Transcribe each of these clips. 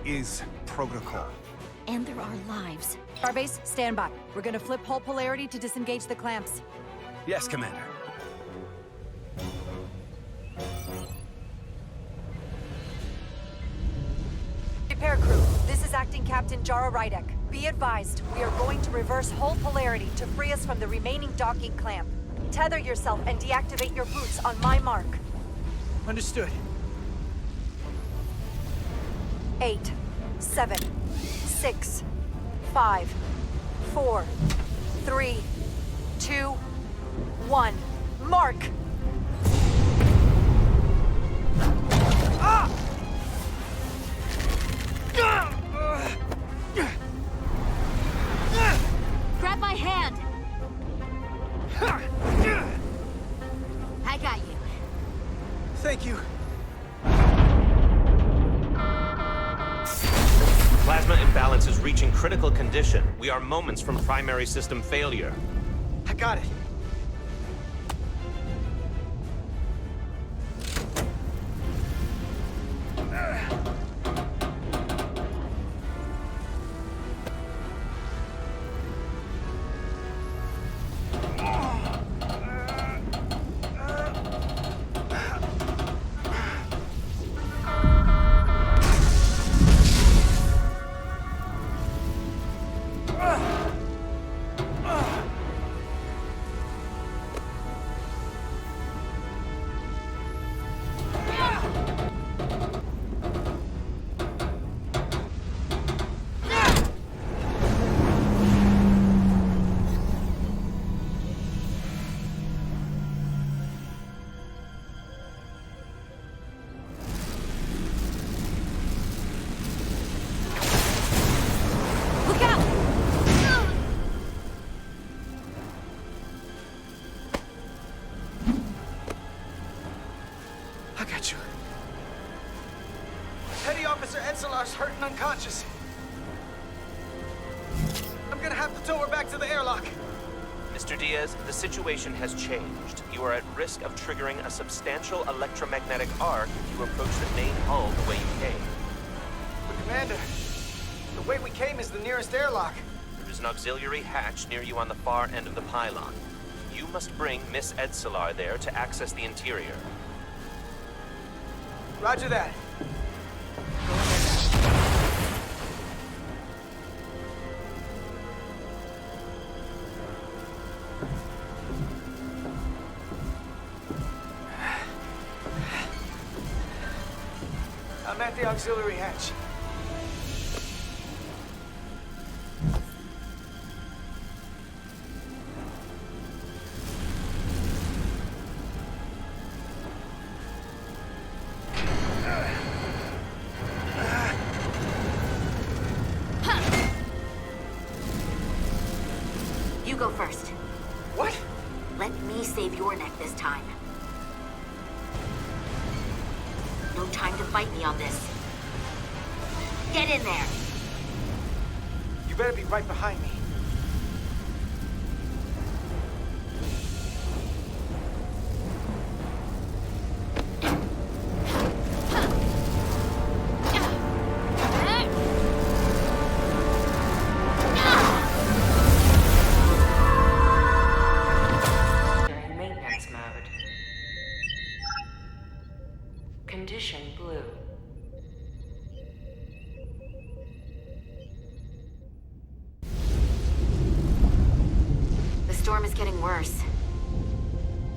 is protocol. And there are lives. Starbase, stand by. We're gonna flip hull polarity to disengage the clamps. Yes, Commander. Repair crew, this is Acting Captain Jara Rydek. Be advised, we are going to reverse hull polarity to free us from the remaining docking clamp. Tether yourself and deactivate your boots on my mark. Understood. 8, 7, 6, 5, 4, 3, 2, 1. Mark! Ah! Grab my hand! I got you. Thank you. Plasma imbalance is reaching critical condition. We are moments from primary system failure. I got it. Hurt and unconscious. I'm gonna have to tow her back to the airlock. Mr. Diaz, the situation has changed. You are at risk of triggering a substantial electromagnetic arc if you approach the main hull the way you came. But Commander, the way we came is the nearest airlock. There is an auxiliary hatch near you on the far end of the pylon. You must bring Miss Edsolar there to access the interior. Roger that. I'm at the auxiliary hatch. You go first. What? Let me save your neck this time. No time to fight me on this. Get in there! You better be right behind me. In maintenance mode. Condition blue. The storm is getting worse.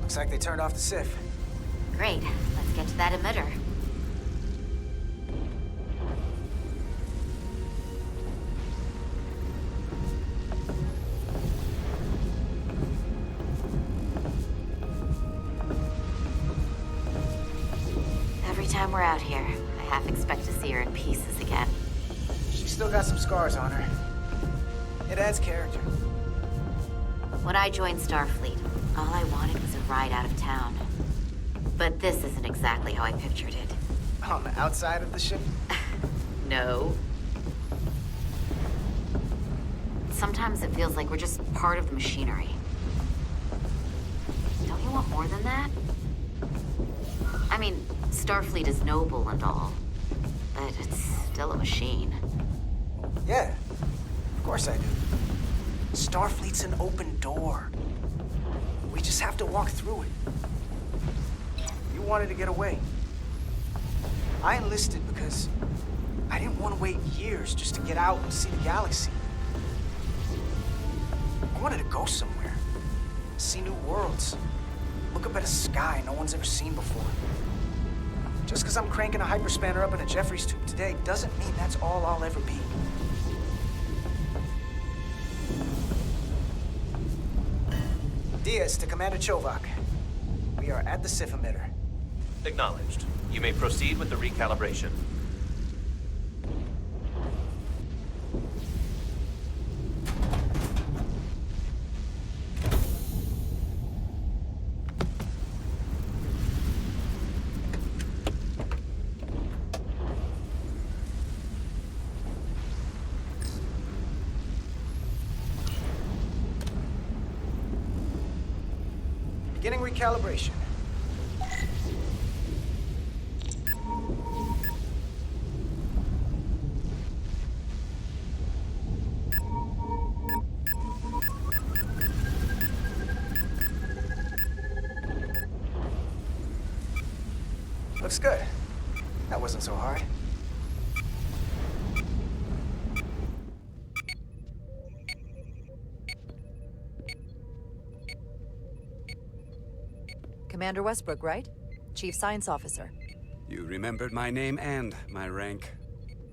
Looks like they turned off the SIF. Great. Let's get to that emitter. Every time we're out here, I half expect to see her in pieces again. She's still got some scars on her. It adds character. When I joined Starfleet, all I wanted was a ride out of town. But this isn't exactly how I pictured it. On the outside of the ship? No. Sometimes it feels like we're just part of the machinery. Don't you want more than that? I mean, Starfleet is noble and all, but it's still still a machine. Yeah, of course I do. Starfleet's an open door. We just have to walk through it. You wanted to get away. I enlisted because I didn't want to wait years just to get out and see the galaxy. I wanted to go somewhere, see new worlds, look up at a sky no one's ever seen before. Just because I'm cranking a hyperspanner up in a Jeffries tube today doesn't mean that's all I'll ever be. Diaz to Commander Chovak. We are at the Sif emitter. Acknowledged. You may proceed with the recalibration. Beginning recalibration. Looks good. That wasn't so hard. Commander Westbrook, right? Chief Science Officer. You remembered my name and my rank.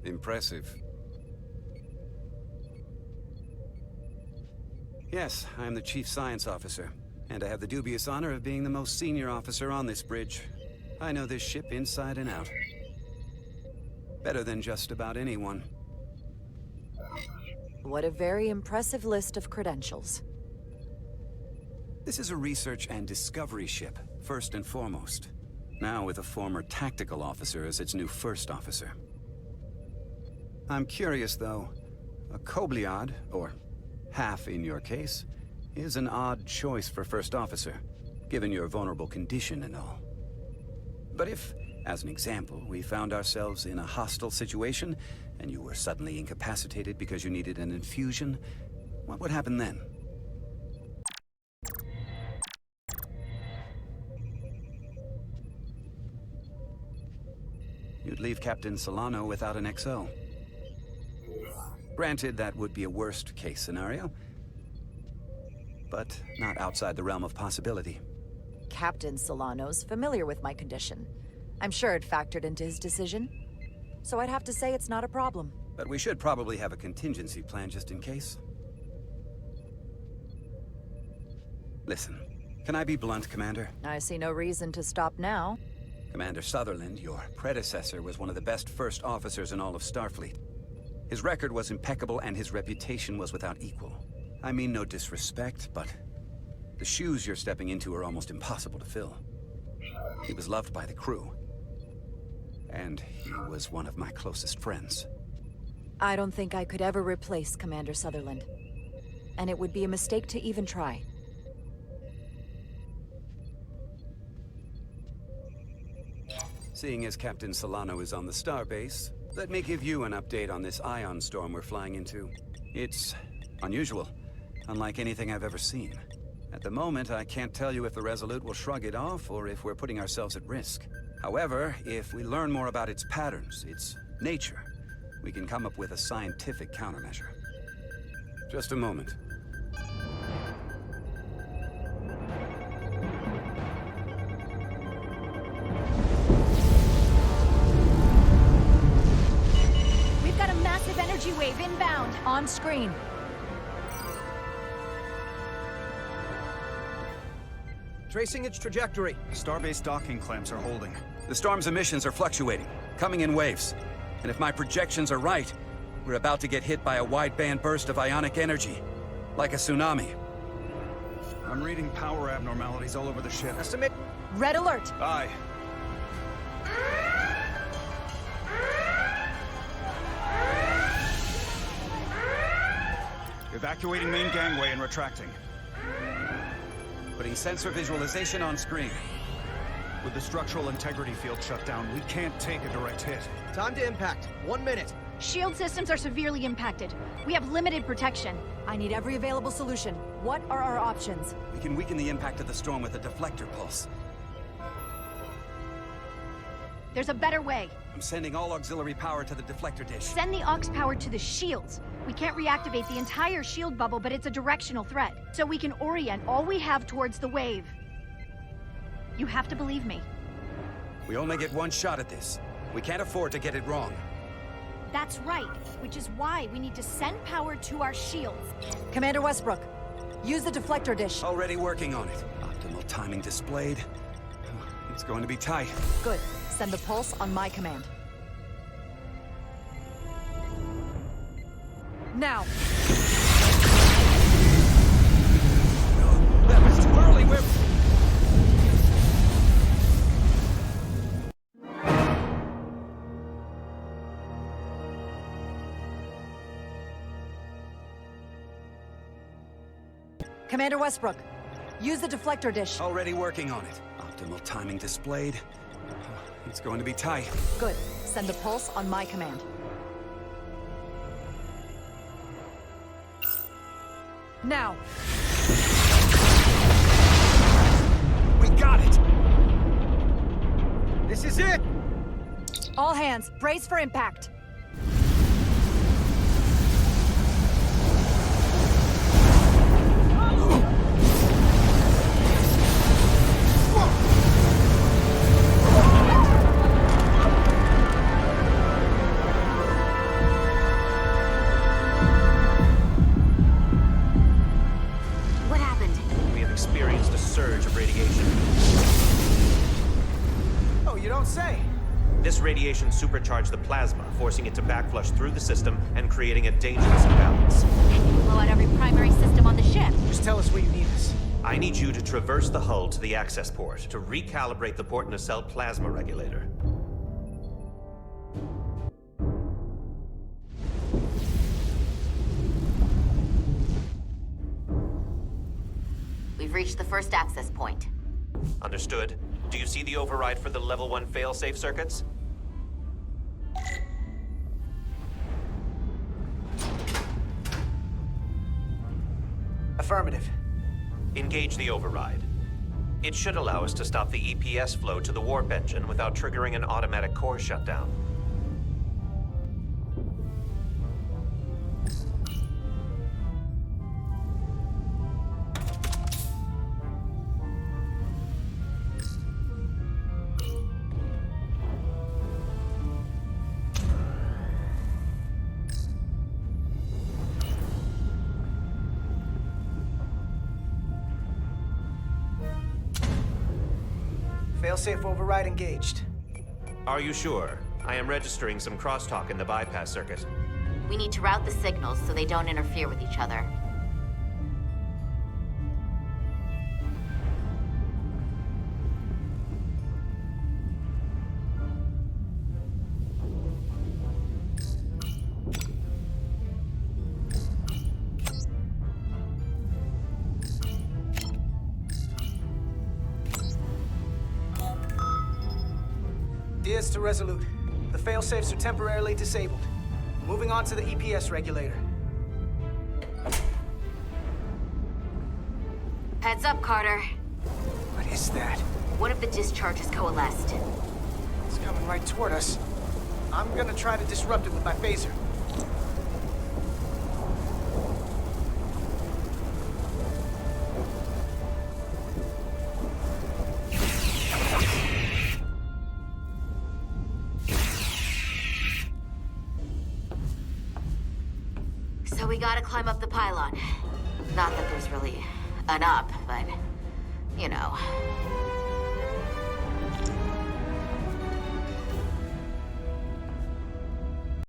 Impressive. Yes, I'm the Chief Science Officer, and I have the dubious honor of being the most senior officer on this bridge. I know this ship inside and out. Better than just about anyone. What a very impressive list of credentials. This is a research and discovery ship, first and foremost. Now with a former tactical officer as its new first officer. I'm curious, though. A Kobliad, or half in your case, is an odd choice for first officer, given your vulnerable condition and all. But if, as an example, we found ourselves in a hostile situation, and you were suddenly incapacitated because you needed an infusion, what would happen then? You'd leave Captain Solano without an XO. Granted, that would be a worst-case scenario, but not outside the realm of possibility. Captain Solano's familiar with my condition. I'm sure it factored into his decision. So I'd have to say it's not a problem. But we should probably have a contingency plan just in case. Listen, can I be blunt, Commander? I see no reason to stop now. Commander Sutherland, your predecessor, was one of the best first officers in all of Starfleet. His record was impeccable and his reputation was without equal. I mean no disrespect, but the shoes you're stepping into are almost impossible to fill. He was loved by the crew. And he was one of my closest friends. I don't think I could ever replace Commander Sutherland. And it would be a mistake to even try. Seeing as Captain Solano is on the starbase, let me give you an update on this ion storm we're flying into. It's unusual, unlike anything I've ever seen. At the moment, I can't tell you if the Resolute will shrug it off or if we're putting ourselves at risk. However, if we learn more about its patterns, its nature, we can come up with a scientific countermeasure. Just a moment. We've got a massive energy wave inbound. On screen. Tracing its trajectory. Starbase docking clamps are holding. The storm's emissions are fluctuating, coming in waves. And if my projections are right, we're about to get hit by a wideband burst of ionic energy, like a tsunami. I'm reading power abnormalities all over the ship. Estimate. Red alert. Aye. Evacuating main gangway and retracting. Putting sensor visualization on screen. With the structural integrity field shut down, we can't take a direct hit. Time to impact. 1 minute. Shield systems are severely impacted. We have limited protection. I need every available solution. What are our options? We can weaken the impact of the storm with a deflector pulse. There's a better way. I'm sending all auxiliary power to the deflector dish. Send the aux power to the shields. We can't reactivate the entire shield bubble, but it's a directional threat. So we can orient all we have towards the wave. You have to believe me. We only get one shot at this. We can't afford to get it wrong. That's right, which is why we need to send power to our shields. Commander Westbrook, use the deflector dish. Already working on it. Optimal timing displayed. It's going to be tight. Good. Send the pulse on my command. Now! That was too early. We're... Commander Westbrook, use the deflector dish. Already working on it. Optimal timing displayed. It's going to be tight. Good. Send the pulse on my command. Now! We got it! This is it! All hands, brace for impact. What happened? We have experienced a surge of radiation. Oh, you don't say. This radiation supercharged the plasma, forcing it to backflush through the system and creating a dangerous imbalance. Blow out every primary system on the ship. Just tell us where you need us. I need you to traverse the hull to the access port to recalibrate the port nacelle plasma regulator. We've reached the first access point. Understood. Do you see the override for the level 1 failsafe circuits? Affirmative. Engage the override. It should allow us to stop the EPS flow to the warp engine without triggering an automatic core shutdown. Failsafe override engaged. Are you sure? I am registering some crosstalk in the bypass circuit. We need to route the signals so they don't interfere with each other. Diaz to Resolute. The failsafes are temporarily disabled. Moving on to the EPS regulator. Heads up, Carter. What is that? One of the discharges coalesced. It's coming right toward us. I'm gonna try to disrupt it with my phaser. So we gotta climb up the pylon. Not that there's really an up, but, you know.